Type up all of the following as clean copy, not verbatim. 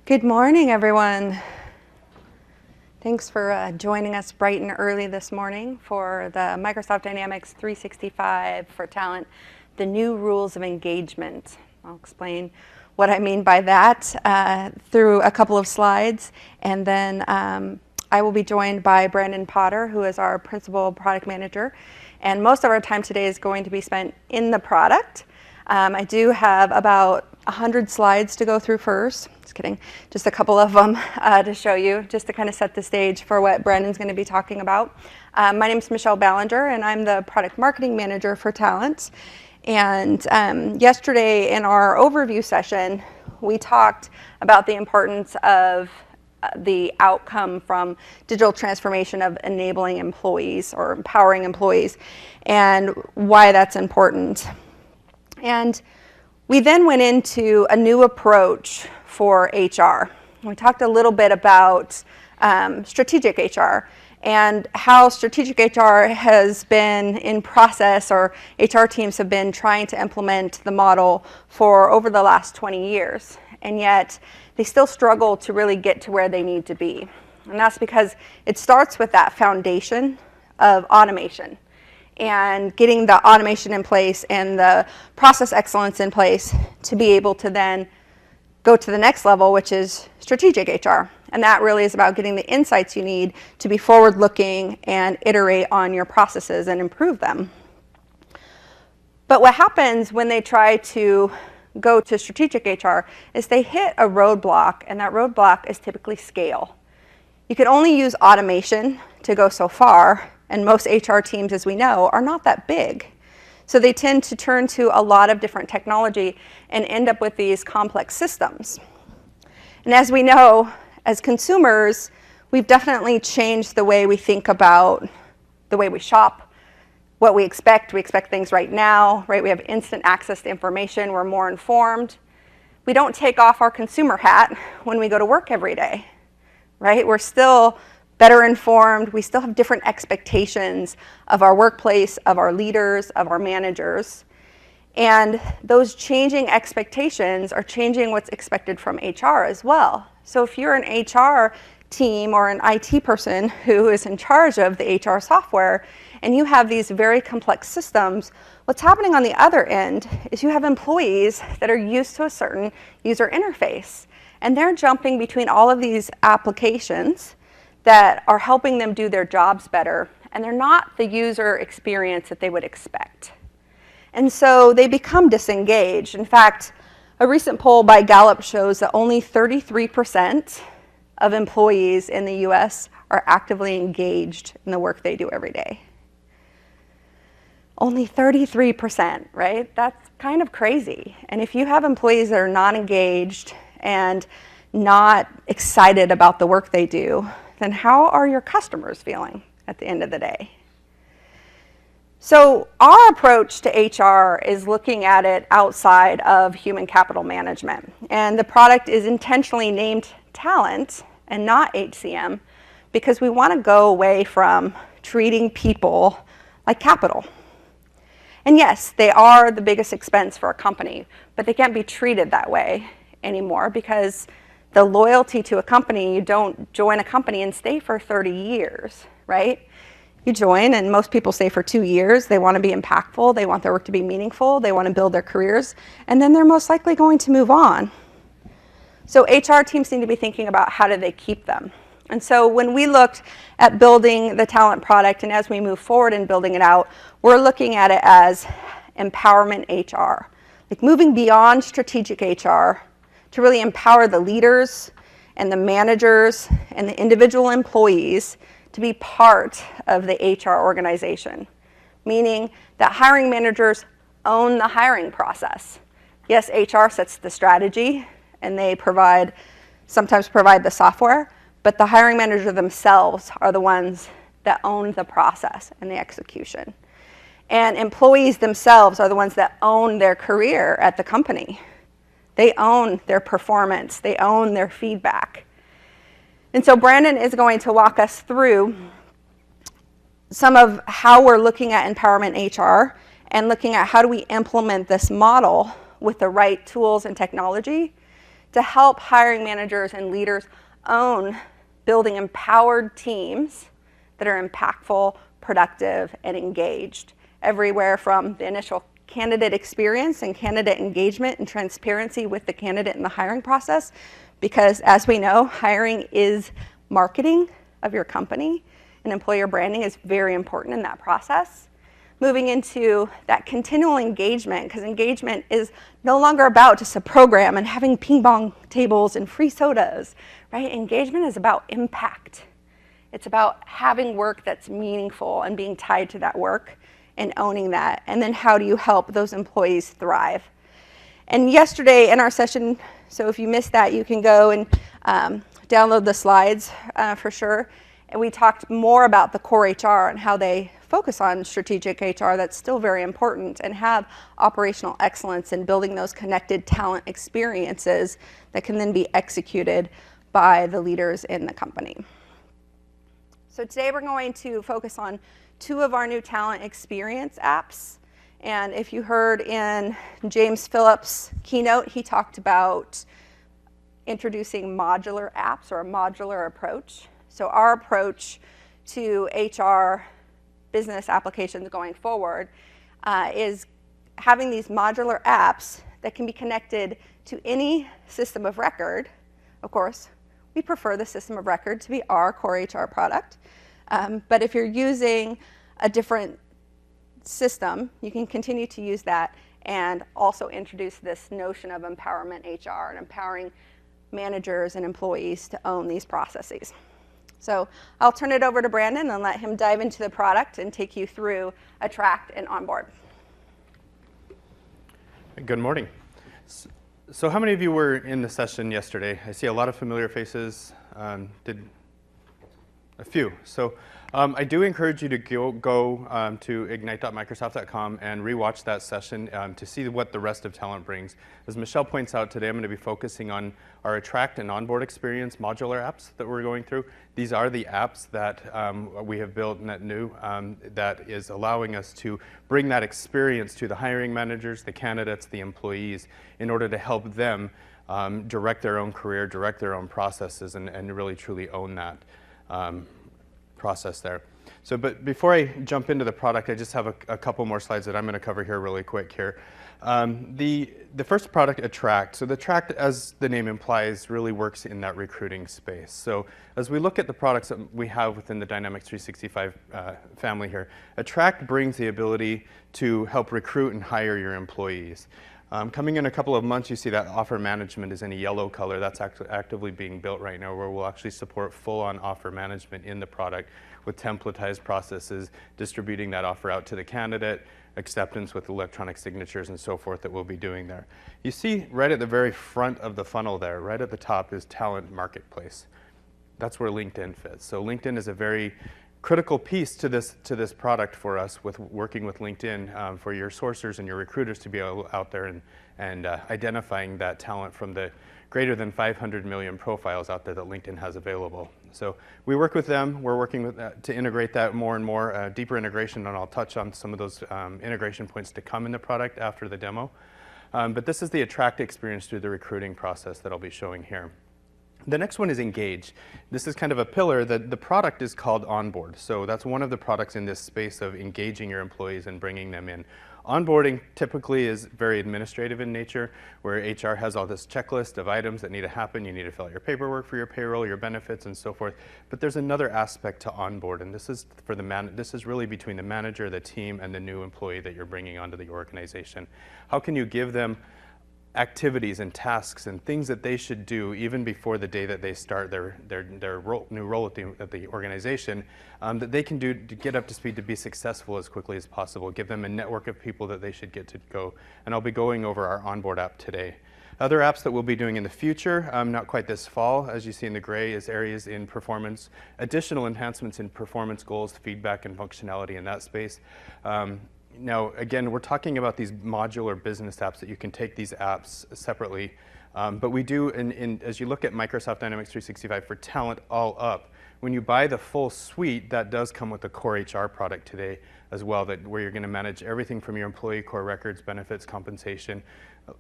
Good morning, everyone. Thanks for joining us bright and early this morning for the Microsoft Dynamics 365 for Talent, the new rules of engagement. I'll explain what I mean by that through a couple of slides, and then I will be joined by Brandon Potter, who is our Principal Product Manager, and most of our time today is going to be spent in the product. I do have about 100 slides to go through first. Just kidding, just a couple of them to show you, just to kind of set the stage for what Brandon's going to be talking about. My name is Michelle Ballinger, and I'm the Product Marketing Manager for Talent. And yesterday in our overview session, we talked about the importance of the outcome from digital transformation of enabling employees or empowering employees and why that's important. And we then went into a new approach for HR. We talked a little bit about strategic HR and how strategic HR has been in process, or HR teams have been trying to implement the model for over the last 20 years. And yet they still struggle to really get to where they need to be. And that's because it starts with that foundation of automation and getting the automation in place and the process excellence in place to be able to then go to the next level, which is strategic HR. And that really is about getting the insights you need to be forward-looking and iterate on your processes and improve them. But what happens when they try to go to strategic HR is they hit a roadblock, and that roadblock is typically scale. You can only use automation to go so far, and most HR teams, as we know, are not that big. So they tend to turn to a lot of different technology and end up with these complex systems. And as we know, as consumers, we've definitely changed the way we think about the way we shop, what we expect. We expect things right now, right? We have instant access to information. We're more informed. We don't take off our consumer hat when we go to work every day, right? We're still better informed. We still have different expectations of our workplace, of our leaders, of our managers. And those changing expectations are changing what's expected from HR as well. So if you're an HR team or an IT person who is in charge of the HR software and you have these very complex systems, what's happening on the other end is you have employees that are used to a certain user interface. And they're jumping between all of these applications that are helping them do their jobs better, and they're not the user experience that they would expect. And so they become disengaged. In fact, a recent poll by Gallup shows that only 33% of employees in the US are actively engaged in the work they do every day. Only 33%, right? That's kind of crazy. And if you have employees that are not engaged and not excited about the work they do, then how are your customers feeling at the end of the day? So our approach to HR is looking at it outside of human capital management. And the product is intentionally named Talent and not HCM because we want to go away from treating people like capital. And yes, they are the biggest expense for a company, but they can't be treated that way anymore because the loyalty to a company, you don't join a company and stay for 30 years, right? You join, and most people stay for 2 years. They want to be impactful. They want their work to be meaningful. They want to build their careers. And then they're most likely going to move on. So HR teams need to be thinking about how do they keep them. And so when we looked at building the talent product, and as we move forward in building it out, we're looking at it as empowerment HR, like moving beyond strategic HR to really empower the leaders and the managers and the individual employees to be part of the HR organization, meaning that hiring managers own the hiring process. Yes, HR sets the strategy and they sometimes provide the software, but the hiring managers themselves are the ones that own the process and the execution. And employees themselves are the ones that own their career at the company. They own their performance. They own their feedback. And so Brandon is going to walk us through some of how we're looking at empowerment HR and looking at how do we implement this model with the right tools and technology to help hiring managers and leaders own building empowered teams that are impactful, productive, and engaged, everywhere from the initial candidate experience and candidate engagement and transparency with the candidate in the hiring process, because as we know, hiring is marketing of your company, and employer branding is very important in that process. Moving into that continual engagement, because engagement is no longer about just a program and having ping pong tables and free sodas, right? Engagement is about impact. It's about having work that's meaningful and being tied to that work and owning that. And then how do you help those employees thrive? And yesterday in our session, so if you missed that, you can go and download the slides for sure. And we talked more about the core HR and how they focus on strategic HR. That's still very important, and have operational excellence in building those connected talent experiences that can then be executed by the leaders in the company. So today we're going to focus on 2 of our new talent experience apps. And if you heard in James Phillips' keynote, he talked about introducing modular apps, or a modular approach. So our approach to HR business applications going forward is having these modular apps that can be connected to any system of record. Of course, we prefer the system of record to be our core HR product. But if you're using a different system, you can continue to use that and also introduce this notion of empowerment HR and empowering managers and employees to own these processes. So I'll turn it over to Brandon and let him dive into the product and take you through Attract and Onboard. Good morning. So how many of you were in the session yesterday? I see a lot of familiar faces. Did a few. So I do encourage you to go to ignite.microsoft.com and rewatch that session to see what the rest of talent brings. As Michelle points out today, I'm going to be focusing on our Attract and Onboard experience modular apps that we're going through. These are the apps that we have built net new that is allowing us to bring that experience to the hiring managers, the candidates, the employees, in order to help them direct their own career, direct their own processes, and really truly own that process there. So, but before I jump into the product, I just have a couple more slides that I'm going to cover here really quick here. The first product, Attract. So the Attract, as the name implies, really works in that recruiting space. So as we look at the products that we have within the Dynamics 365 family here, Attract brings the ability to help recruit and hire your employees. Coming in a couple of months, you see that offer management is in a yellow color. That's actually actively being built right now, where we'll actually support full-on offer management in the product with templatized processes, distributing that offer out to the candidate, acceptance with electronic signatures and so forth that we'll be doing there. You see right at the very front of the funnel there, right at the top, is Talent Marketplace. That's where LinkedIn fits. So LinkedIn is a very critical piece to this product for us, with working with LinkedIn for your sourcers and your recruiters to be out there and identifying that talent from the greater than 500 million profiles out there that LinkedIn has available. So we work with them. We're working with to integrate that more and more, deeper integration, and I'll touch on some of those integration points to come in the product after the demo. But this is the Attract experience through the recruiting process that I'll be showing here. The next one is Engage. This is kind of a pillar that the product is called Onboard. So that's one of the products in this space of engaging your employees and bringing them in. Onboarding typically is very administrative in nature, where HR has all this checklist of items that need to happen. You need to fill out your paperwork for your payroll, your benefits, and so forth. But there's another aspect to Onboard, and this is for this is really between the manager, the team, and the new employee that you're bringing onto the organization. How can you give them activities and tasks and things that they should do even before the day that they start their new role at the organization, that they can do to get up to speed to be successful as quickly as possible. Give them a network of people that they should get to go. And I'll be going over our Onboard app today. Other apps that we'll be doing in the future, not quite this fall, as you see in the gray, is areas in performance, additional enhancements in performance goals, feedback, and functionality in that space. Now, again, we're talking about these modular business apps that you can take these apps separately. But we do, as you look at Microsoft Dynamics 365 for talent all up, when you buy the full suite, that does come with the core HR product today as well, where you're going to manage everything from your employee core records, benefits, compensation,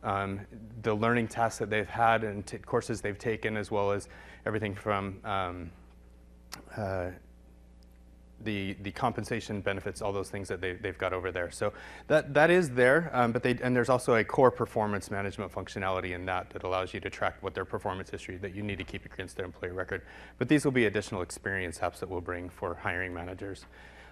the learning tasks that they've had and courses they've taken, as well as everything from the compensation benefits, all those things that they've got over there. So that is there, and there's also a core performance management functionality in that allows you to track what their performance history that you need to keep against their employee record. But these will be additional experience apps that we'll bring for hiring managers.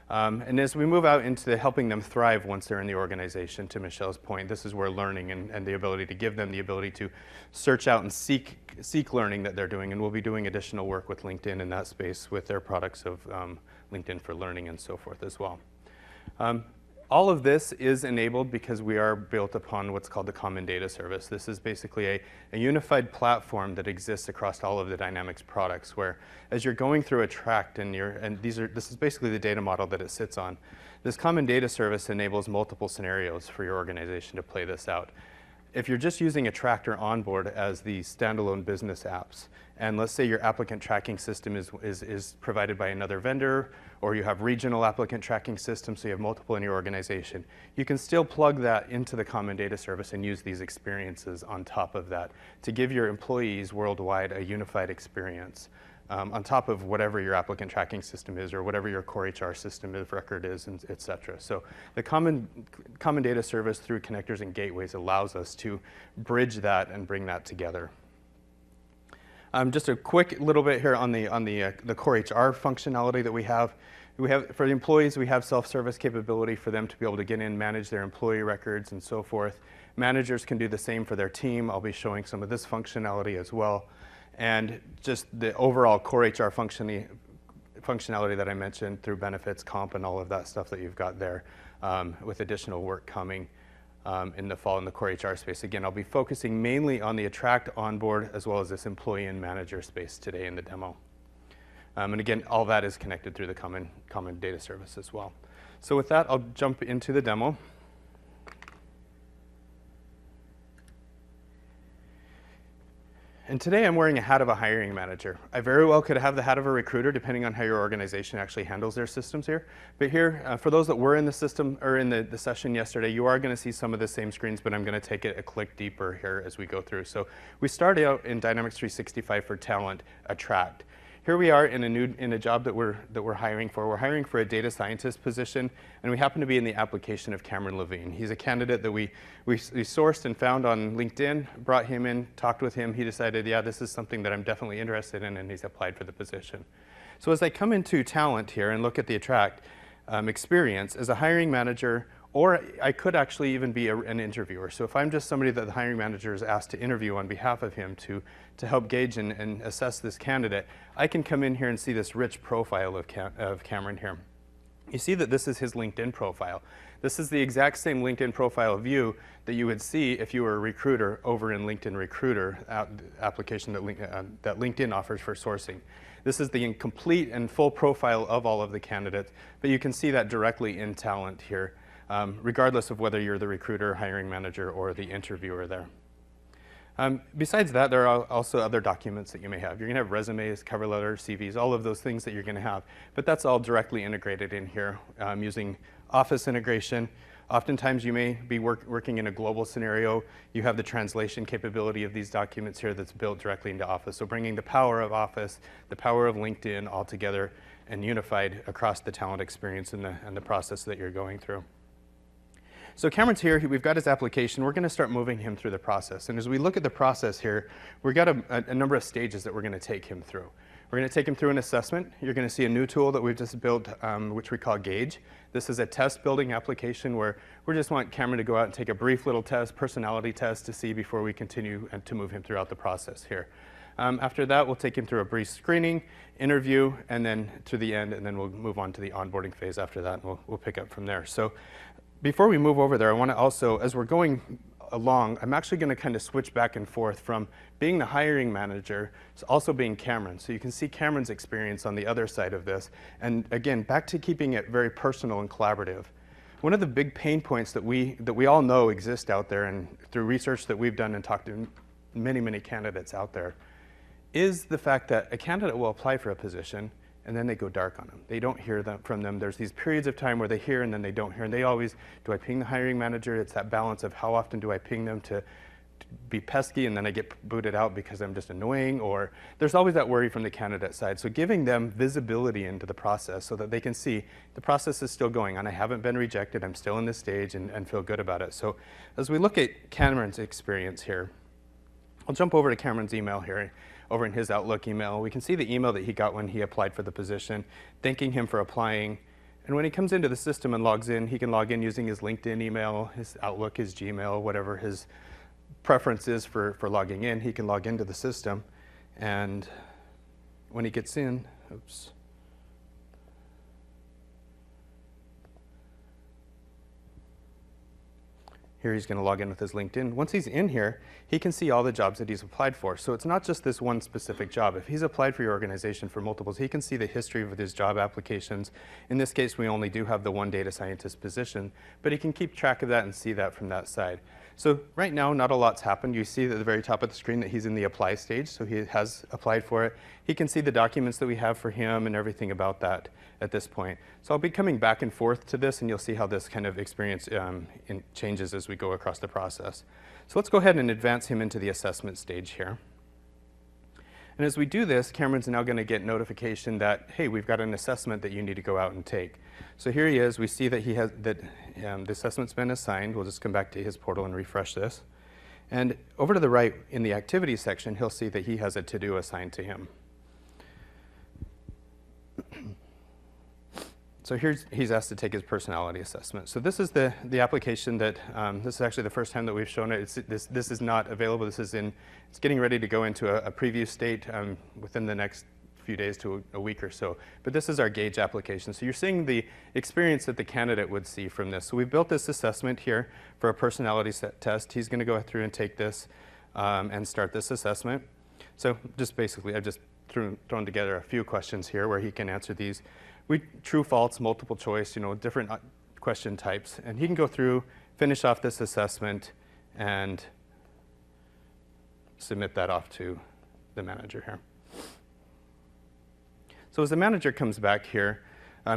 And as we move out into helping them thrive once they're in the organization, to Michelle's point, this is where learning and the ability to give them the ability to search out and seek learning that they're doing. And we'll be doing additional work with LinkedIn in that space with their products of LinkedIn for Learning and so forth as well. All of this is enabled because we are built upon what's called the Common Data Service. This is basically a unified platform that exists across all of the Dynamics products, where as you're going through a tract this is basically the data model that it sits on. This Common Data Service enables multiple scenarios for your organization to play this out. If you're just using a tract or onboard as the standalone business apps, and let's say your applicant tracking system is provided by another vendor, or you have regional applicant tracking systems, so you have multiple in your organization, you can still plug that into the Common Data Service and use these experiences on top of that to give your employees worldwide a unified experience on top of whatever your applicant tracking system is or whatever your core HR system of record is, and et cetera. So the common Data Service through connectors and gateways allows us to bridge that and bring that together. Just a quick little bit here on the core HR functionality that we have. For the employees, we have self-service capability for them to be able to get in, manage their employee records and so forth. Managers can do the same for their team. I'll be showing some of this functionality as well. And just the overall core HR functionality that I mentioned through benefits, comp, and all of that stuff that you've got there, with additional work coming in the fall in the core HR space. Again, I'll be focusing mainly on the attract, onboard, as well as this employee and manager space today in the demo. And again, all that is connected through the common data service as well. So with that, I'll jump into the demo. And today I'm wearing a hat of a hiring manager. I very well could have the hat of a recruiter depending on how your organization actually handles their systems here. But here, for those that were in the system or in the session yesterday, you are going to see some of the same screens, but I'm going to take it a click deeper here as we go through. So we started out in Dynamics 365 for Talent, Attract. Here we are in a job that we're hiring for. We're hiring for a data scientist position, and we happen to be in the application of Cameron Levine. He's a candidate that we sourced and found on LinkedIn, brought him in, talked with him. He decided, yeah, this is something that I'm definitely interested in, and he's applied for the position. So as I come into Talent here and look at the Attract experience as a hiring manager, or I could actually even be an interviewer. So if I'm just somebody that the hiring manager is asked to interview on behalf of him to help gauge and assess this candidate, I can come in here and see this rich profile of Cameron here. You see that this is his LinkedIn profile. This is the exact same LinkedIn profile view that you would see if you were a recruiter over in LinkedIn Recruiter application that LinkedIn offers for sourcing. This is the complete and full profile of all of the candidates, but you can see that directly in Talent here, regardless of whether you're the recruiter, hiring manager, or the interviewer there. Besides that, there are also other documents that you may have. You're going to have resumes, cover letters, CVs, all of those things that you're going to have. But that's all directly integrated in here using Office integration. Oftentimes you may be working in a global scenario. You have the translation capability of these documents here that's built directly into Office. So bringing the power of Office, the power of LinkedIn all together and unified across the talent experience and the process that you're going through. So Cameron's here, we've got his application. We're going to start moving him through the process. And as we look at the process here, we've got a number of stages that we're going to take him through. We're going to take him through an assessment. You're going to see a new tool that we've just built, which we call Gauge. This is a test building application where we just want Cameron to go out and take a brief little test, personality test to see before we continue to move him throughout the process here. After that, we'll take him through a brief screening, interview, and then to the end, and then we'll move on to the onboarding phase after that, and we'll pick up from there. So before we move over there, I want to also, as we're going along, I'm actually going to kind of switch back and forth from being the hiring manager to also being Cameron. So you can see Cameron's experience on the other side of this. And again, back to keeping it very personal and collaborative. One of the big pain points that we all know exist out there, and through research that we've done and talked to many, many candidates out there, is the fact that a candidate will apply for a position and then they go dark on them. They don't hear from them. There's these periods of time where they hear and then they don't hear. And they always, do I ping the hiring manager? It's that balance of how often do I ping them to be pesky and then I get booted out because I'm just annoying, or there's always that worry from the candidate side. So giving them visibility into the process so that they can see the process is still going on. I haven't been rejected. I'm still in this stage and feel good about it. So as we look at Cameron's experience here, I'll jump over to Cameron's email here, over in his Outlook email. We can see the email that he got when he applied for the position, thanking him for applying. And when he comes into the system and logs in, he can log in using his LinkedIn email, his Outlook, his Gmail, whatever his preference is for logging in. He can log into the system. And when he gets in, oops. Here he's going to log in with his LinkedIn. Once he's in here, he can see all the jobs that he's applied for. So it's not just this one specific job. If he's applied for your organization for multiples, he can see the history of his job applications. In this case, we only do have the one data scientist position, but he can keep track of that and see that from that side. So right now, not a lot's happened. You see at the very top of the screen that he's in the apply stage, so he has applied for it. He can see the documents that we have for him and everything about that at this point. So I'll be coming back and forth to this, and you'll see how this kind of experience changes as we go across the process. So let's go ahead and advance him into the assessment stage here. And as we do this, Cameron's now going to get notification that, hey, we've got an assessment that you need to go out and take. So here he is. We see that he has the assessment's been assigned. We'll just come back to his portal and refresh this. And over to the right in the activities section, he'll see that he has a to-do assigned to him. So he's asked to take his personality assessment. So this is the application that, this is actually the first time that we've shown it. This is not available. It's getting ready to go into a preview state within the next few days to a week or so. But this is our gauge application. So you're seeing the experience that the candidate would see from this. So we've built this assessment here for a personality test. He's going to go through and take this and start this assessment. So just basically, I've just thrown together a few questions here where he can answer these. True, false, multiple choice, different question types. And he can go through, finish off this assessment, and submit that off to the manager here. So as the manager comes back here,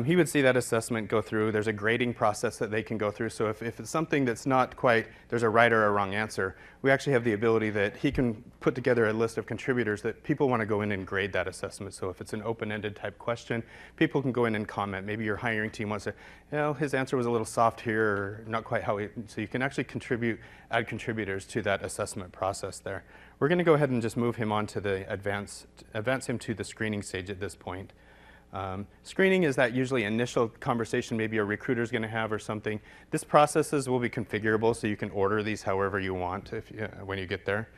he would see that assessment go through. There's a grading process that they can go through. So if it's something that's not quite, there's a right or a wrong answer, we actually have the ability that he can put together a list of contributors that people want to go in and grade that assessment. So if it's an open-ended type question, people can go in and comment. Maybe your hiring team wants to, his answer was a little soft here, or not quite how he, so you can actually add contributors to that assessment process there. We're going to go ahead and just move him on to the advance him to the screening stage at this point. Screening is that usually initial conversation maybe a recruiter is going to have or something. This processes will be configurable, so you can order these however you want when you get there.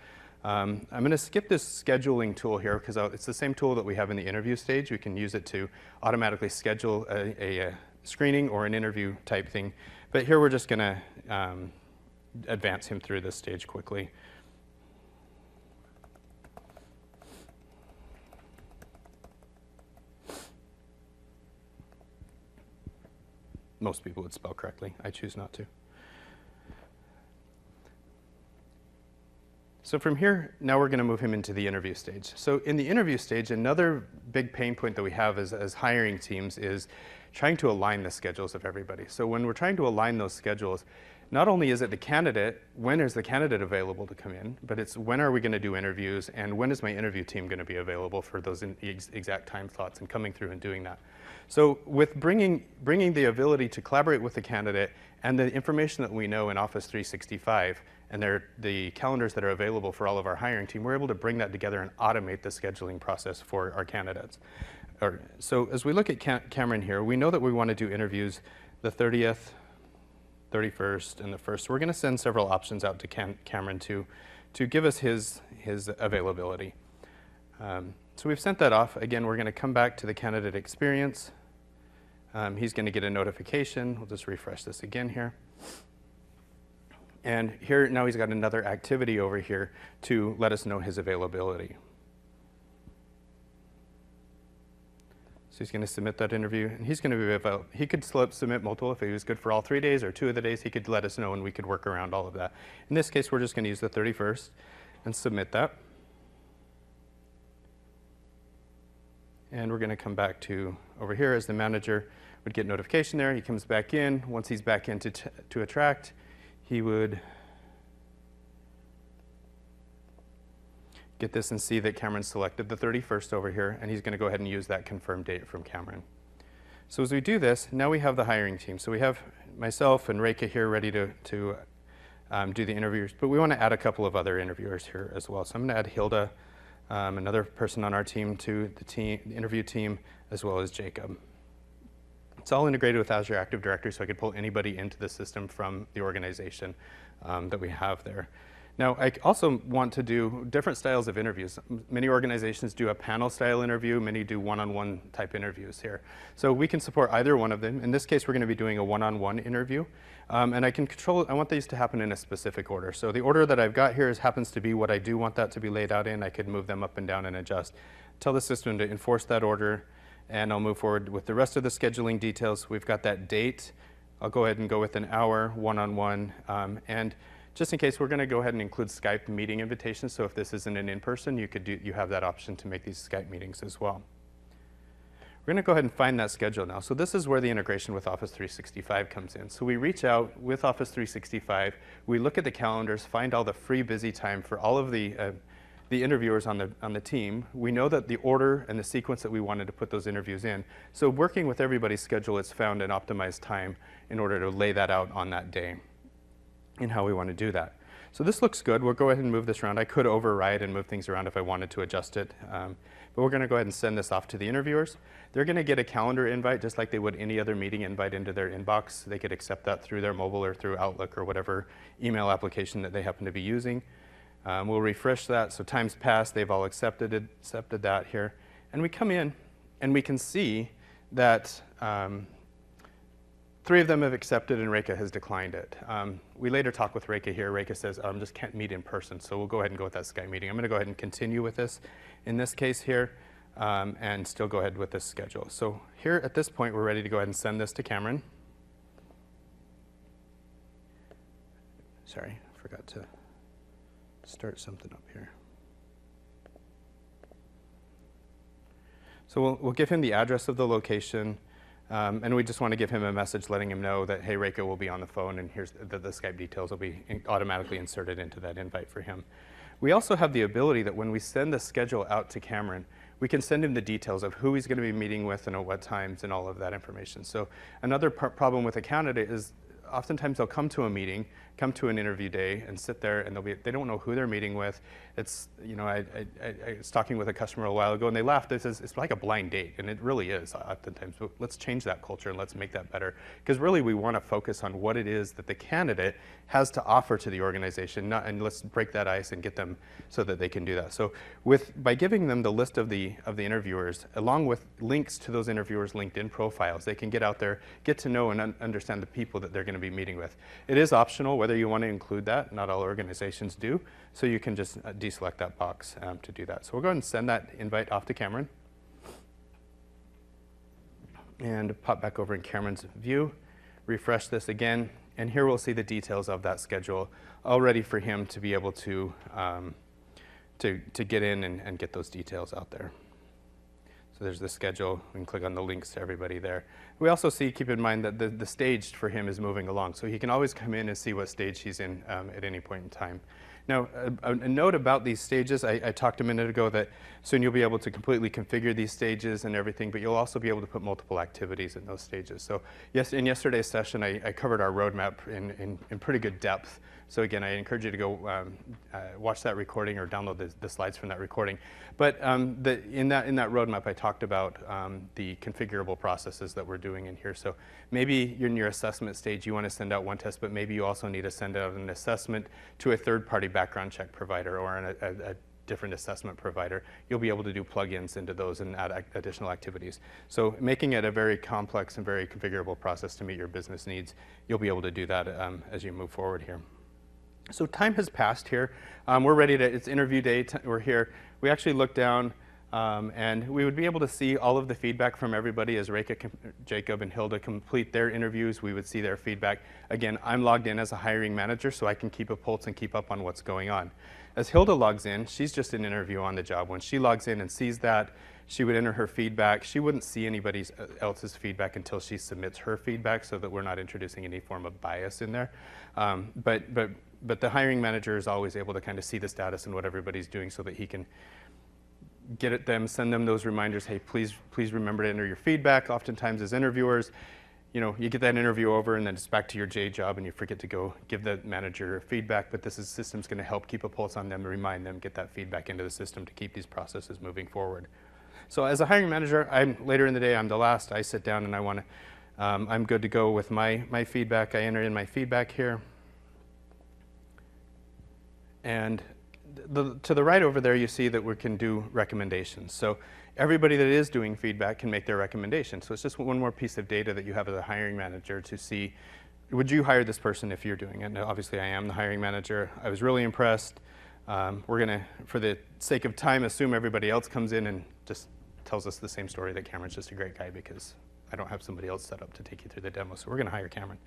I'm going to skip this scheduling tool here because it's the same tool that we have in the interview stage. We can use it to automatically schedule a screening or an interview type thing. But here we're just going to advance him through this stage quickly. Most people would spell correctly. I choose not to. So from here, now we're going to move him into the interview stage. So in the interview stage, another big pain point that we have as hiring teams is trying to align the schedules of everybody. So when we're trying to align those schedules, not only is it the candidate, when is the candidate available to come in, but it's when are we going to do interviews, and when is my interview team going to be available for those exact time slots and coming through and doing that. So with bringing the ability to collaborate with the candidate and the information that we know in Office 365 and the calendars that are available for all of our hiring team, we're able to bring that together and automate the scheduling process for our candidates. So as we look at Cameron here, we know that we want to do interviews the 30th, 31st, and the 1st. So we're going to send several options out to Cameron to give us his availability. So we've sent that off. Again, we're going to come back to the candidate experience. He's going to get a notification. We'll just refresh this again here. And here, now he's got another activity over here to let us know his availability. So he's going to submit that interview, and he's going to be available. He could submit multiple. If he was good for all 3 days or 2 of the days, he could let us know, and we could work around all of that. In this case, we're just going to use the 31st and submit that. And we're going to come back to over here as the manager would get notification there. He comes back in. Once he's back in to attract, he would get this and see that Cameron selected the 31st over here, and he's going to go ahead and use that confirmed date from Cameron. So as we do this, now we have the hiring team. So we have myself and Reka here ready to do the interviews, but we want to add a couple of other interviewers here as well. So I'm going to add Hilda, another person on our team, to the interview team, as well as Jacob. It's all integrated with Azure Active Directory, so I could pull anybody into the system from the organization that we have there. Now, I also want to do different styles of interviews. Many organizations do a panel style interview, many do one-on-one type interviews here. So we can support either one of them. In this case, we're going to be doing a one-on-one interview. And I can control, I want these to happen in a specific order. So the order that I've got here happens to be what I do want that to be laid out in. I could move them up and down and adjust. Tell the system to enforce that order, and I'll move forward with the rest of the scheduling details. We've got that date. I'll go ahead and go with an hour, one-on-one, and just in case, we're going to go ahead and include Skype meeting invitations. So if this isn't an in-person, you have that option to make these Skype meetings as well. We're going to go ahead and find that schedule now. So this is where the integration with Office 365 comes in. So we reach out with Office 365. We look at the calendars, find all the free busy time for all of the interviewers on the team. We know that the order and the sequence that we wanted to put those interviews in. So working with everybody's schedule, it's found an optimized time in order to lay that out on that day and how we want to do that. So this looks good. We'll go ahead and move this around. I could override and move things around if I wanted to adjust it. But we're going to go ahead and send this off to the interviewers. They're going to get a calendar invite just like they would any other meeting invite into their inbox. They could accept that through their mobile or through Outlook or whatever email application that they happen to be using. We'll refresh that. So time's passed. They've all accepted that here. And we come in and we can see that 3 of them have accepted and Reka has declined it. We later talk with Reka here. Reka says, just can't meet in person, so we'll go ahead and go with that Skype meeting. I'm going to go ahead and continue with this in this case here and still go ahead with this schedule. So here at this point, we're ready to go ahead and send this to Cameron. Sorry, I forgot to start something up here. So we'll give him the address of the location. And we just want to give him a message letting him know that, hey, Reka will be on the phone, and here's the Skype details will be automatically inserted into that invite for him. We also have the ability that when we send the schedule out to Cameron, we can send him the details of who he's going to be meeting with and at what times and all of that information. So another problem with a candidate is oftentimes they'll come to a meeting, come to an interview day, and sit there, and they don't know who they're meeting with. It's, I was talking with a customer a while ago, and they laughed. They says, it's like a blind date, and it really is oftentimes. But let's change that culture, and let's make that better. Because really, we want to focus on what it is that the candidate has to offer to the organization, and let's break that ice and get them so that they can do that. So by giving them the list of the interviewers, along with links to those interviewers' LinkedIn profiles, they can get out there, get to know and understand the people that they're going to be meeting with. It is optional whether you want to include that. Not all organizations do. So you can just deselect that box to do that. So we'll go ahead and send that invite off to Cameron. And pop back over in Cameron's view, refresh this again, and here we'll see the details of that schedule all ready for him to be able to get in and get those details out there. So there's the schedule. We can click on the links to everybody there. We also see, keep in mind that the stage for him is moving along. So he can always come in and see what stage he's in at any point in time. Now, a note about these stages, I talked a minute ago that soon you'll be able to completely configure these stages and everything, but you'll also be able to put multiple activities in those stages. So yes, in yesterday's session, I covered our roadmap in pretty good depth. So again, I encourage you to go watch that recording or download the slides from that recording. But in that roadmap, I talked about the configurable processes that we're doing in here. So maybe you're in your assessment stage, you want to send out one test, but maybe you also need to send out an assessment to a third-party background check provider or a different assessment provider. You'll be able to do plugins into those and add additional activities. So making it a very complex and very configurable process to meet your business needs, you'll be able to do that as you move forward here. So time has passed here. We're ready to, it's interview day, we're here. We actually look down and we would be able to see all of the feedback from everybody as Reka, Jacob, and Hilda complete their interviews. We would see their feedback. Again, I'm logged in as a hiring manager, so I can keep a pulse and keep up on what's going on. As Hilda logs in, she's just an interview on the job. When she logs in and sees that, she would enter her feedback. She wouldn't see anybody else's feedback until she submits her feedback so that we're not introducing any form of bias in there. But but the hiring manager is always able to kind of see the status and what everybody's doing so that he can get at them, send them those reminders, hey, please remember to enter your feedback. Oftentimes as interviewers, you know, you get that interview over and then it's back to your day job and you forget to go give the manager feedback, but this system's going to help keep a pulse on them, remind them, get that feedback into the system to keep these processes moving forward. So as a hiring manager, later in the day, I'm the last. I sit down and I want to, I'm good to go with my feedback. I enter in my feedback here. And to the right over there, you see that we can do recommendations. So everybody that is doing feedback can make their recommendation. So it's just one more piece of data that you have as a hiring manager to see, would you hire this person if you're doing it? Now, obviously, I am the hiring manager. I was really impressed. We're going to, for the sake of time, assume everybody else comes in and just tells us the same story, that Cameron's just a great guy because I don't have somebody else set up to take you through the demo. So we're going to hire Cameron.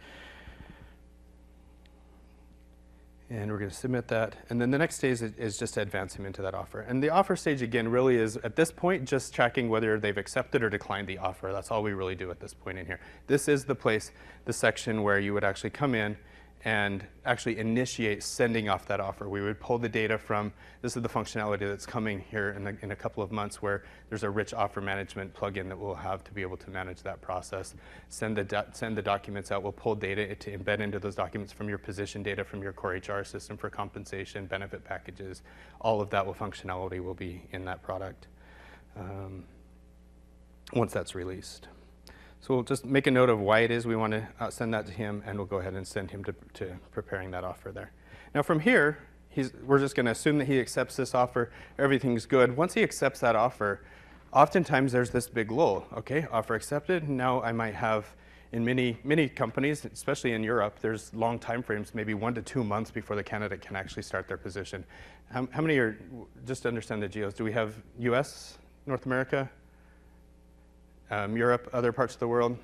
And we're going to submit that. And then the next stage is just to advance him into that offer. And the offer stage, again, really is, at this point, just tracking whether they've accepted or declined the offer. That's all we really do at this point in here. This is the place, the section where you would actually come in and actually initiate sending off that offer. We would pull the data from, this is the functionality that's coming here in a couple of months, where there's a rich offer management plugin that we'll have to be able to manage that process. Send the documents out. We'll pull data to embed into those documents from your position data, from your core HR system for compensation, benefit packages. All of that functionality will be in that product once that's released. So we'll just make a note of why it is we want to send that to him, and we'll go ahead and send him to preparing that offer there. Now from here, we're just going to assume that he accepts this offer. Everything's good. Once he accepts that offer, oftentimes there's this big lull. Okay, offer accepted. Now I might have, in many companies, especially in Europe, there's long time frames, maybe 1 to 2 months before the candidate can actually start their position. How many are, just to understand the geos, do we have US, North America, Europe, other parts of the world?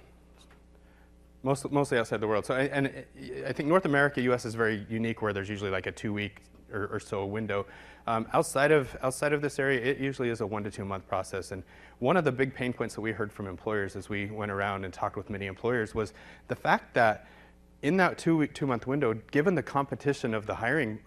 Mostly outside the world. So, I think North America, US is very unique, where there's usually like a 2-week or so window. Outside of this area, it usually is a 1 to 2 month process. And one of the big pain points that we heard from employers as we went around and talked with many employers was the fact that in that 2 month window, given the competition of the hiring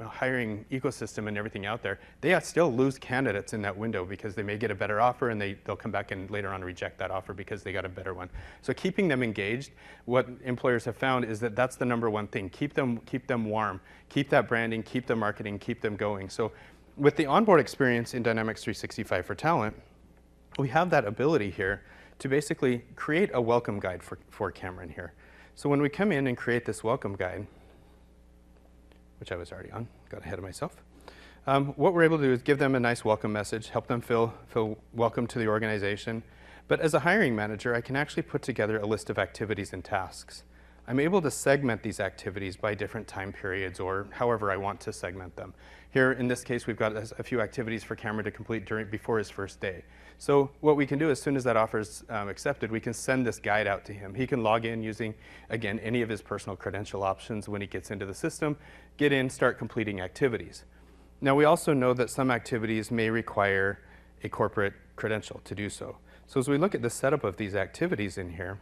ecosystem and everything out there, they still lose candidates in that window because they may get a better offer and they'll come back and later on reject that offer because they got a better one. So keeping them engaged, what employers have found is that that's the #1 thing. Keep them warm, keep that branding, keep the marketing, keep them going. So with the onboard experience in Dynamics 365 for Talent, we have that ability here to basically create a welcome guide for Cameron here. So when we come in and create this welcome guide, which I was already on, got ahead of myself, what we're able to do is give them a nice welcome message, help them feel welcome to the organization. But as a hiring manager, I can actually put together a list of activities and tasks. I'm able to segment these activities by different time periods or however I want to segment them. Here, in this case, we've got a few activities for Cameron to complete before his first day. So what we can do, as soon as that offer is accepted, we can send this guide out to him. He can log in using, again, any of his personal credential options when he gets into the system, get in, start completing activities. Now, we also know that some activities may require a corporate credential to do so. So as we look at the setup of these activities in here,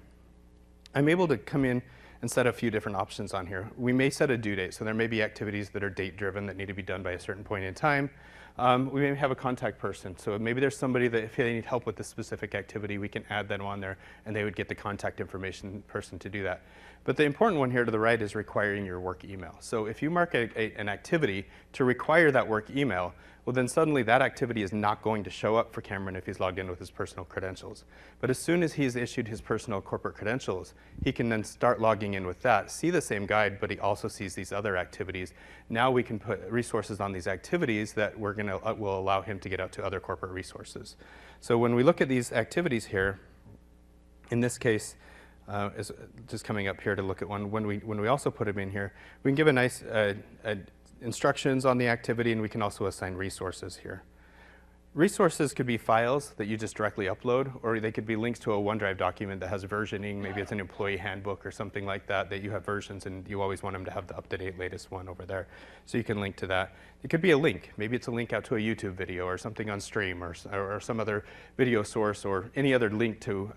I'm able to come in and set a few different options on here. We may set a due date, so there may be activities that are date-driven that need to be done by a certain point in time. We may have a contact person, so maybe there's somebody that if they need help with this specific activity, we can add that on there, and they would get the contact information person to do that. But the important one here to the right is requiring your work email. So if you mark an activity to require that work email, well then suddenly that activity is not going to show up for Cameron if he's logged in with his personal credentials. But as soon as he's issued his personal corporate credentials, he can then start logging in with that, see the same guide, but he also sees these other activities. Now we can put resources on these activities that will allow him to get out to other corporate resources. So when we look at these activities here, in this case, is just coming up here to look at one. When we also put them in here, we can give a nice instructions on the activity, and we can also assign resources here. Resources could be files that you just directly upload, or they could be links to a OneDrive document that has versioning. Maybe it's an employee handbook or something like that, that you have versions and you always want them to have the up-to-date latest one over there. So you can link to that. It could be a link. Maybe it's a link out to a YouTube video or something on stream or some other video source or any other link to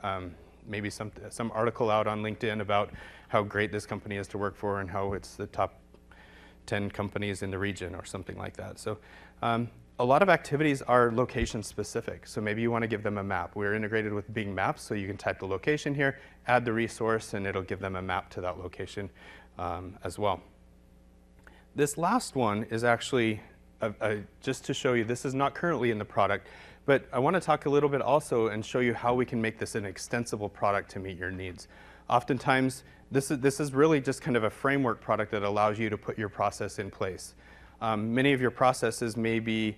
maybe some article out on LinkedIn about how great this company is to work for and how it's the top 10 companies in the region or something like that. So a lot of activities are location specific. So maybe you want to give them a map. We're integrated with Bing Maps, so you can type the location here, add the resource, and it'll give them a map to that location as well. This last one is actually, just to show you, this is not currently in the product, but I want to talk a little bit also and show you how we can make this an extensible product to meet your needs. Oftentimes, this is really just kind of a framework product that allows you to put your process in place. Many of your processes may be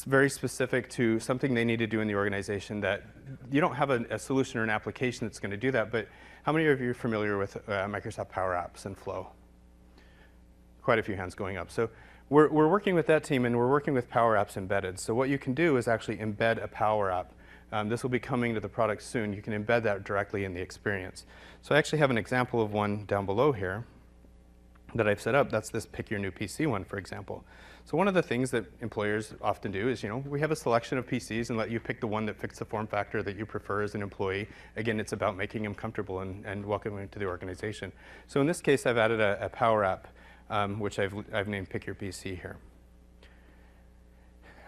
very specific to something they need to do in the organization that you don't have a solution or an application that's going to do that, but how many of you are familiar with Microsoft Power Apps and Flow? Quite a few hands going up. So we're working with that team, and we're working with Power Apps embedded. So what you can do is actually embed a Power App. This will be coming to the product soon. You can embed that directly in the experience. So I actually have an example of one down below here that I've set up. That's this pick your new PC one, for example. So one of the things that employers often do is, we have a selection of PCs and let you pick the one that fits the form factor that you prefer as an employee. Again, it's about making them comfortable and welcoming them to the organization. So in this case, I've added a Power App, which I've named Pick Your PC here.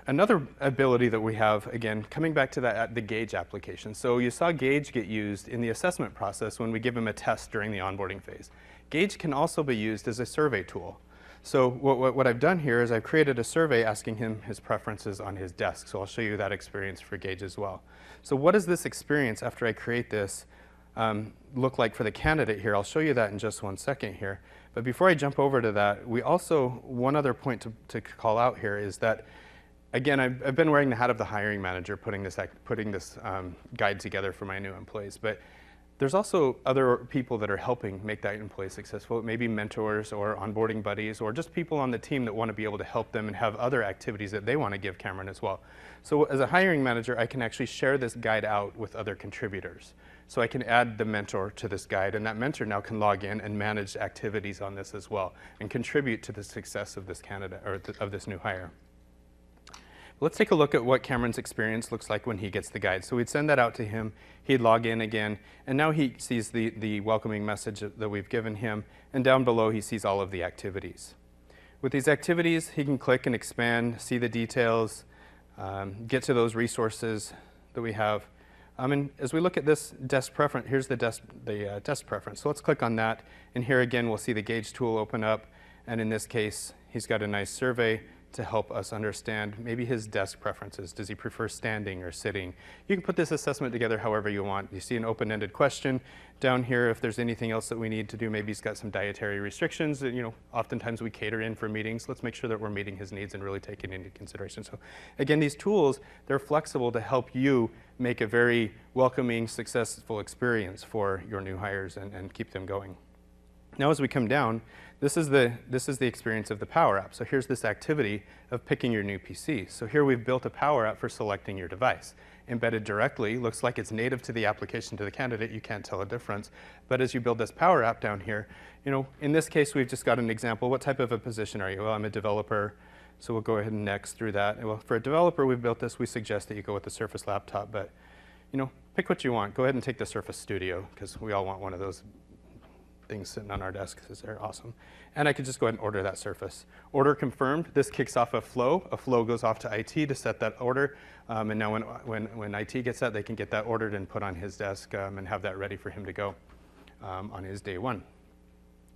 Another ability that we have, again, coming back to the Gauge application. So you saw Gauge get used in the assessment process when we give them a test during the onboarding phase. Gauge can also be used as a survey tool. So what I've done here is I've created a survey asking him his preferences on his desk. So I'll show you that experience for Gauge as well. So what does this experience, after I create this, look like for the candidate here? I'll show you that in just one second here. But before I jump over to that, we also, one other point to call out here is that, again, I've been wearing the hat of the hiring manager putting this guide together for my new employees. But there's also other people that are helping make that employee successful. Maybe mentors or onboarding buddies or just people on the team that want to be able to help them and have other activities that they want to give Cameron as well. So as a hiring manager, I can actually share this guide out with other contributors. So I can add the mentor to this guide, and that mentor now can log in and manage activities on this as well and contribute to the success of this candidate or of this new hire. Let's take a look at what Cameron's experience looks like when he gets the guide. So we'd send that out to him, he'd log in again, and now he sees the welcoming message that we've given him, and down below he sees all of the activities. With these activities, he can click and expand, see the details, get to those resources that we have. And as we look at this desk preference, here's the desk preference. So let's click on that, and here again we'll see the Gauge tool open up, and in this case, he's got a nice survey to help us understand maybe his desk preferences. Does he prefer standing or sitting? You can put this assessment together however you want. You see an open-ended question down here. If there's anything else that we need to do, maybe he's got some dietary restrictions. Oftentimes we cater in for meetings. Let's make sure that we're meeting his needs and really taking into consideration. So again, these tools, they're flexible to help you make a very welcoming, successful experience for your new hires and keep them going. Now as we come down, this is the experience of the Power App. So here's this activity of picking your new PC. So here we've built a Power App for selecting your device. Embedded directly, looks like it's native to the application to the candidate. You can't tell a difference. But as you build this Power App down here, in this case, we've just got an example. What type of a position are you? Well, I'm a developer. So we'll go ahead and next through that. Well, for a developer, we've built this. We suggest that you go with the Surface laptop. But, pick what you want. Go ahead and take the Surface Studio, because we all want one of those things sitting on our desk because they're awesome. And I could just go ahead and order that Surface. Order confirmed. This kicks off a flow. A flow goes off to IT to set that order. And now when IT gets that, they can get that ordered and put on his desk and have that ready for him to go on his day one.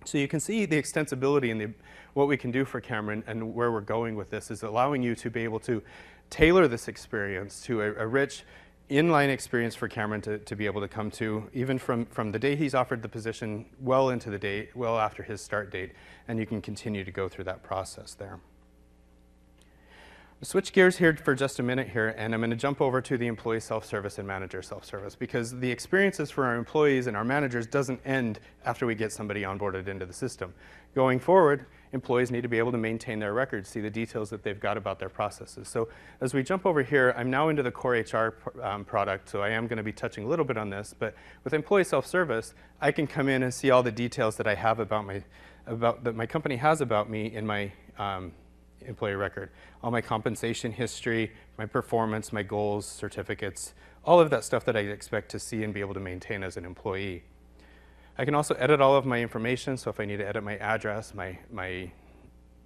So you can see the extensibility and what we can do for Cameron, and where we're going with this is allowing you to be able to tailor this experience to a rich inline experience for Cameron to be able to come to, even from the day he's offered the position well into the day, well after his start date, and you can continue to go through that process there. Switch gears here for just a minute here, and I'm going to jump over to the employee self-service and manager self-service, because the experiences for our employees and our managers doesn't end after we get somebody onboarded into the system. Going forward, employees need to be able to maintain their records, see the details that they've got about their processes. So as we jump over here, I'm now into the core HR product, so I am going to be touching a little bit on this, but with employee self-service, I can come in and see all the details that I have that my company has about me in my employee record. All my compensation history, my performance, my goals, certificates, all of that stuff that I expect to see and be able to maintain as an employee. I can also edit all of my information, so if I need to edit my address, my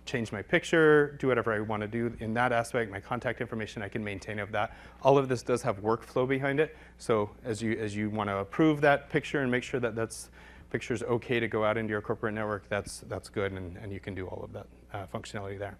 change my picture, do whatever I want to do in that aspect. My contact information I can maintain of that. All of this does have workflow behind it. So as you want to approve that picture and make sure that that's picture's okay to go out into your corporate network, that's good, and you can do all of that functionality there.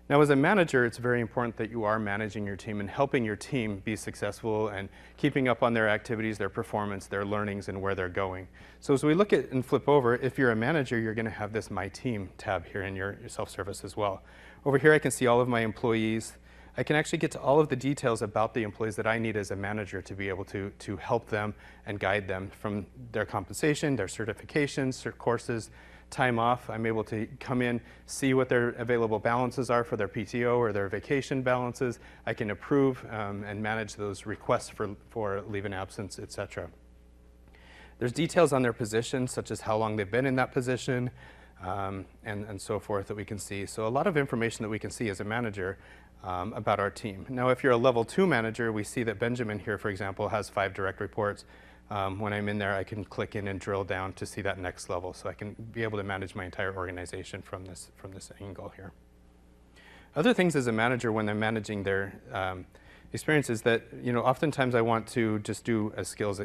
Now, as a manager, it's very important that you are managing your team and helping your team be successful and keeping up on their activities, their performance, their learnings, and where they're going. So as we look at and flip over, if you're a manager, you're going to have this My Team tab here in your self-service as well. Over here, I can see all of my employees. I can actually get to all of the details about the employees that I need as a manager to be able to help them and guide them from their compensation, their certifications, their courses, time off. I'm able to come in, see what their available balances are for their PTO or their vacation balances. I can approve and manage those requests for leave and absence, etc. There's details on their position, such as how long they've been in that position, and so forth that we can see. So a lot of information that we can see as a manager about our team. Now, if you're a level 2 manager, we see that Benjamin here, for example, has 5 direct reports. When I'm in there, I can click in and drill down to see that next level, so I can be able to manage my entire organization from this angle here. Other things as a manager when I'm managing their experience is that, oftentimes I want to just do a skills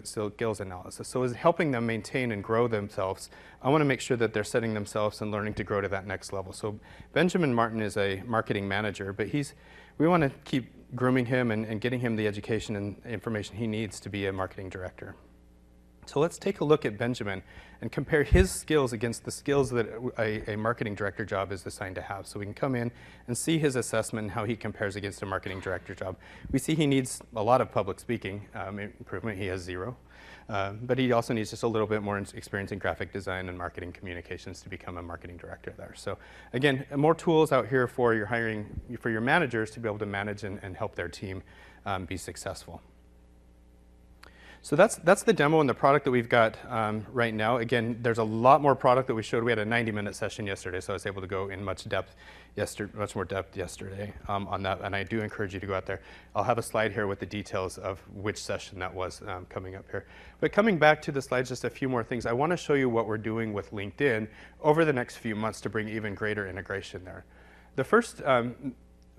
analysis. So as helping them maintain and grow themselves, I want to make sure that they're setting themselves and learning to grow to that next level. So Benjamin Martin is a marketing manager, but we want to keep grooming him and getting him the education and information he needs to be a marketing director. So let's take a look at Benjamin and compare his skills against the skills that a marketing director job is assigned to have. So we can come in and see his assessment and how he compares against a marketing director job. We see he needs a lot of public speaking improvement. He has 0. But he also needs just a little bit more experience in graphic design and marketing communications to become a marketing director there. So again, more tools out here for your managers to be able to manage and help their team be successful. So that's the demo and the product that we've got right now. Again, there's a lot more product that we showed. We had a 90-minute session yesterday, so I was able to go in much more depth yesterday on that, and I do encourage you to go out there. I'll have a slide here with the details of which session that was coming up here. But coming back to the slides, just a few more things. I want to show you what we're doing with LinkedIn over the next few months to bring even greater integration there. The first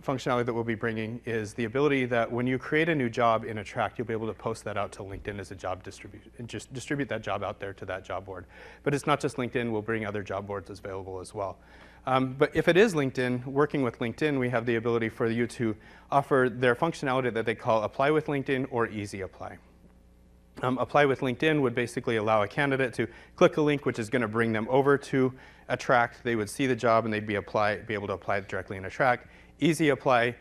functionality that we'll be bringing is the ability that when you create a new job in a tract, you'll be able to post that out to LinkedIn as a job distribution, and just distribute that job out there to that job board. But it's not just LinkedIn, we'll bring other job boards available as well. But if it is LinkedIn, working with LinkedIn, we have the ability for you to offer their functionality that they call Apply with LinkedIn or Easy Apply. Apply with LinkedIn would basically allow a candidate to click a link, which is going to bring them over to a tract. They would see the job and they'd be able to apply directly in a tract. Easy Apply,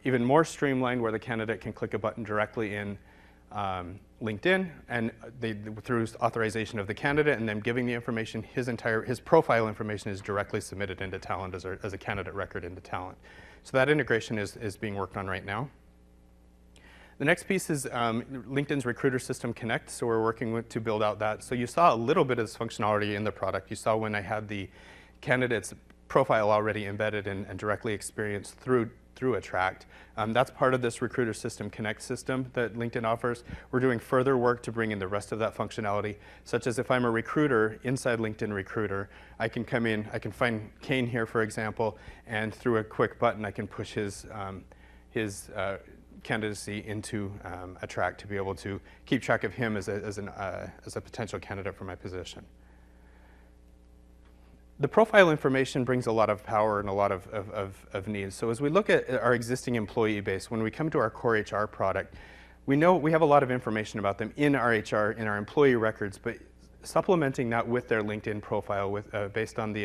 even more streamlined, where the candidate can click a button directly in LinkedIn, and through authorization of the candidate and them giving the information, his profile information is directly submitted into Talent as a candidate record into Talent. So that integration is being worked on right now. The next piece is LinkedIn's Recruiter System Connect, so we're working to build out that. So you saw a little bit of this functionality in the product. You saw when I had the candidate's profile already embedded and directly experienced through a tract. That's part of this Recruiter System Connect system that LinkedIn offers. We're doing further work to bring in the rest of that functionality, such as if I'm a recruiter inside LinkedIn Recruiter, I can come in, I can find Kane here, for example, and through a quick button, I can push his candidacy into a tract to be able to keep track of him as a potential candidate for my position. The profile information brings a lot of power and a lot of needs. So as we look at our existing employee base, when we come to our core HR product, we know we have a lot of information about them in our HR, in our employee records, but supplementing that with their LinkedIn profile based on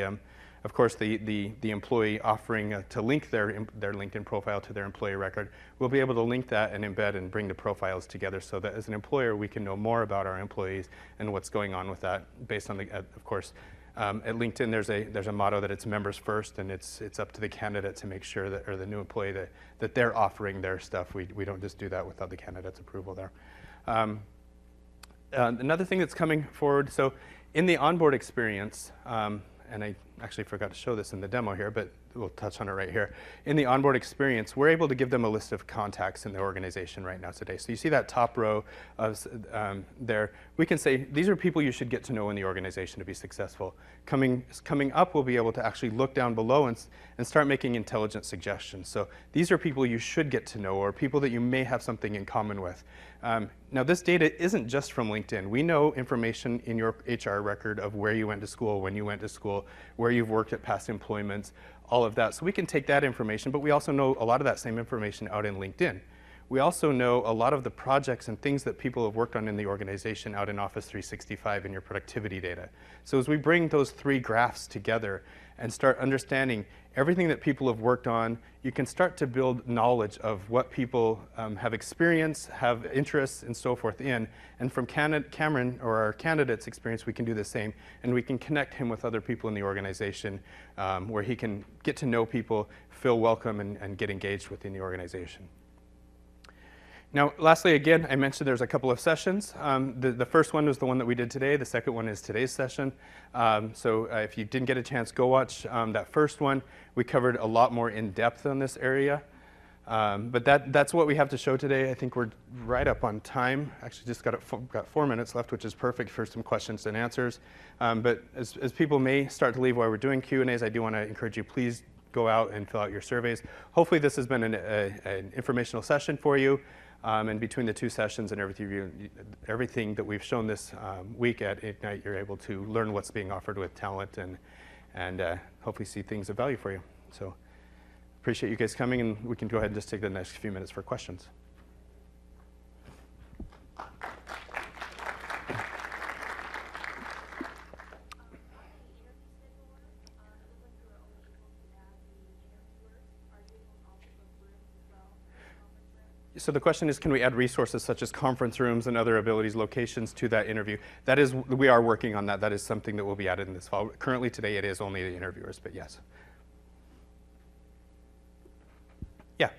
of course, the employee offering to link their LinkedIn profile to their employee record, we'll be able to link that and embed and bring the profiles together so that as an employer, we can know more about our employees and what's going on with that based on of course, at LinkedIn, there's a motto that it's members first, and it's up to the candidate to make sure that, or the new employee, that they're offering their stuff. We don't just do that without the candidate's approval there. Another thing that's coming forward, so in the onboard experience, and I actually forgot to show this in the demo here, but we'll touch on it right here. In the onboard experience, we're able to give them a list of contacts in the organization right now today. So you see that top row of there. We can say, these are people you should get to know in the organization to be successful. Coming up, we'll be able to actually look down below and start making intelligent suggestions. So these are people you should get to know, or people that you may have something in common with. Now, this data isn't just from LinkedIn. We know information in your HR record of where you went to school, when you went to school, where you've worked at past employments, all of that. So we can take that information, but we also know a lot of that same information out in LinkedIn. We also know a lot of the projects and things that people have worked on in the organization out in Office 365 in your productivity data. So as we bring those three graphs together and start understanding everything that people have worked on, you can start to build knowledge of what people have experienced, have interests, and so forth in. And from Cameron, or our candidate's experience, we can do the same. And we can connect him with other people in the organization where he can get to know people, feel welcome, and get engaged within the organization. Now, lastly, again, I mentioned there's a couple of sessions. The first one was the one that we did today. The second one is today's session. So if you didn't get a chance, go watch that first one. We covered a lot more in depth on this area. But that's what we have to show today. I think we're right up on time. Actually, just got 4 minutes left, which is perfect for some questions and answers. But as people may start to leave while we're doing Q&As, I do want to encourage you, please go out and fill out your surveys. Hopefully, this has been an informational session for you. And between the two sessions and everything that we've shown this week at Ignite, you're able to learn what's being offered with talent and hopefully see things of value for you. So appreciate you guys coming, and we can go ahead and just take the next few minutes for questions. So the question is, can we add resources such as conference rooms and other abilities, locations to that interview? That is, we are working on that. That is something that will be added in this fall. Currently today, it is only the interviewers, but yes. Yeah.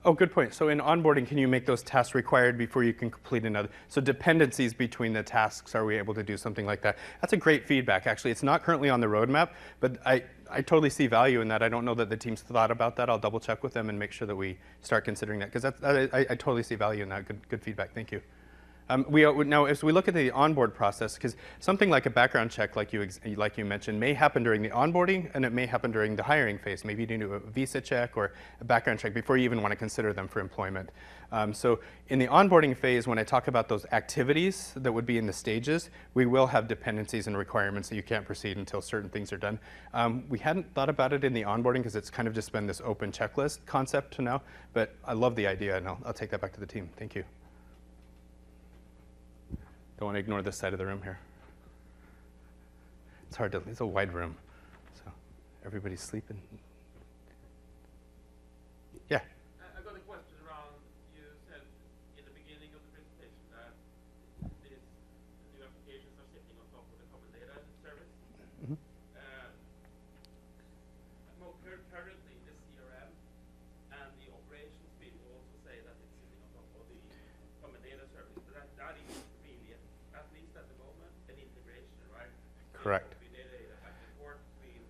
Oh, good point. So in onboarding, can you make those tasks required before you can complete another? So dependencies between the tasks, are we able to do something like that? That's a great feedback, actually. It's not currently on the roadmap, but I totally see value in that. I don't know that the team's thought about that. I'll double check with them and make sure that we start considering that, because I totally see value in that. Good feedback. Thank you. Now, as we look at the onboard process, because something like a background check, like you mentioned, may happen during the onboarding, and it may happen during the hiring phase. Maybe you do a visa check or a background check before you even want to consider them for employment. So in the onboarding phase, when I talk about those activities that would be in the stages, we will have dependencies and requirements that you can't proceed until certain things are done. We hadn't thought about it in the onboarding because it's kind of just been this open checklist concept to now, but I love the idea, and I'll take that back to the team. Thank you. Don't want to ignore this side of the room here. It's hard to, it's a wide room, so everybody's sleeping. Yeah? I got a question around, you said in the beginning of the presentation that these new applications are sitting on top of the common data service. Mm-hmm. Currently, the CRM and the operations field also say that it's sitting on top of the common data service, but that is really, at least at the moment, an integration, right? Correct. We did a back and forth between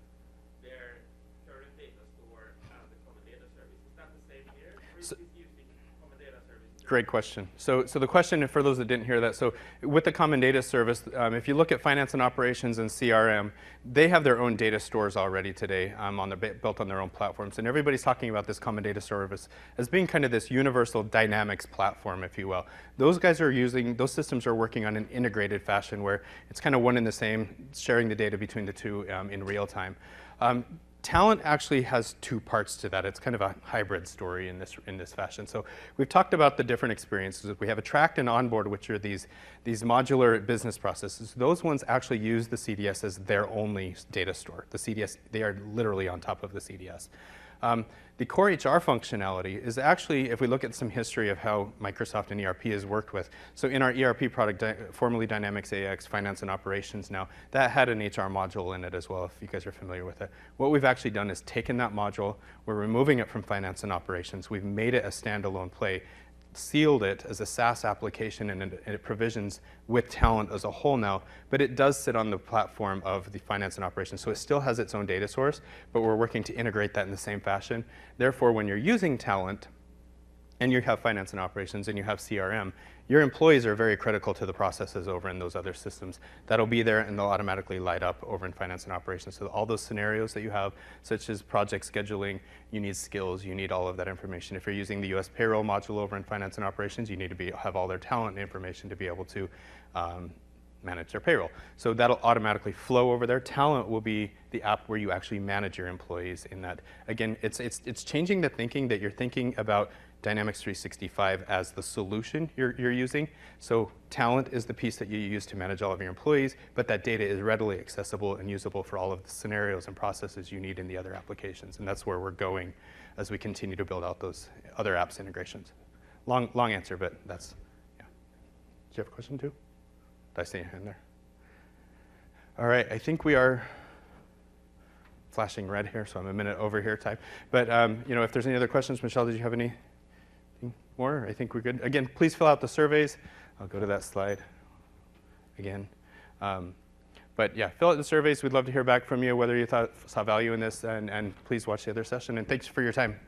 their current data store and the common data service. Is that the same here? Or is it using common data service? Great question. So the question, for those that didn't hear that, so with the common data service, if you look at finance and operations and CRM, they have their own data stores already today built on their own platforms. And everybody's talking about this common data service as being kind of this universal dynamics platform, if you will. Those systems are working on an integrated fashion where it's kind of one and the same, sharing the data between the two in real time. Talent actually has two parts to that. It's kind of a hybrid story in this fashion. So we've talked about the different experiences. We have Attract and Onboard, which are these modular business processes. Those ones actually use the CDS as their only data store. The CDS, they are literally on top of the CDS. The core HR functionality is actually, if we look at some history of how Microsoft and ERP has worked with, so in our ERP product, formerly Dynamics AX, Finance and Operations now, that had an HR module in it as well, if you guys are familiar with it. What we've actually done is taken that module, we're removing it from Finance and Operations, we've made it a standalone play, sealed it as a SaaS application, and it provisions with Talent as a whole now, but it does sit on the platform of the Finance and Operations, so it still has its own data source, but we're working to integrate that in the same fashion. Therefore, when you're using Talent, and you have Finance and Operations, and you have CRM, your employees are very critical to the processes over in those other systems. That'll be there, and they'll automatically light up over in Finance and Operations. So all those scenarios that you have, such as project scheduling, you need skills, you need all of that information. If you're using the US payroll module over in Finance and Operations, you need to have all their talent information to be able to manage their payroll. So that'll automatically flow over there. Talent will be the app where you actually manage your employees in that. Again, it's changing the thinking that you're thinking about Dynamics 365 as the solution you're using. So Talent is the piece that you use to manage all of your employees, but that data is readily accessible and usable for all of the scenarios and processes you need in the other applications. And that's where we're going as we continue to build out those other apps integrations. Long answer, but that's, yeah. Do you have a question too? Did I see your hand there? All right, I think we are flashing red here, so I'm a minute over here type. But you know, if there's any other questions, Michelle, did you have any more? I think we're good. Again, please fill out the surveys. I'll go to that slide again. But yeah, fill out the surveys. We'd love to hear back from you, whether you saw value in this, and please watch the other session. And thanks for your time.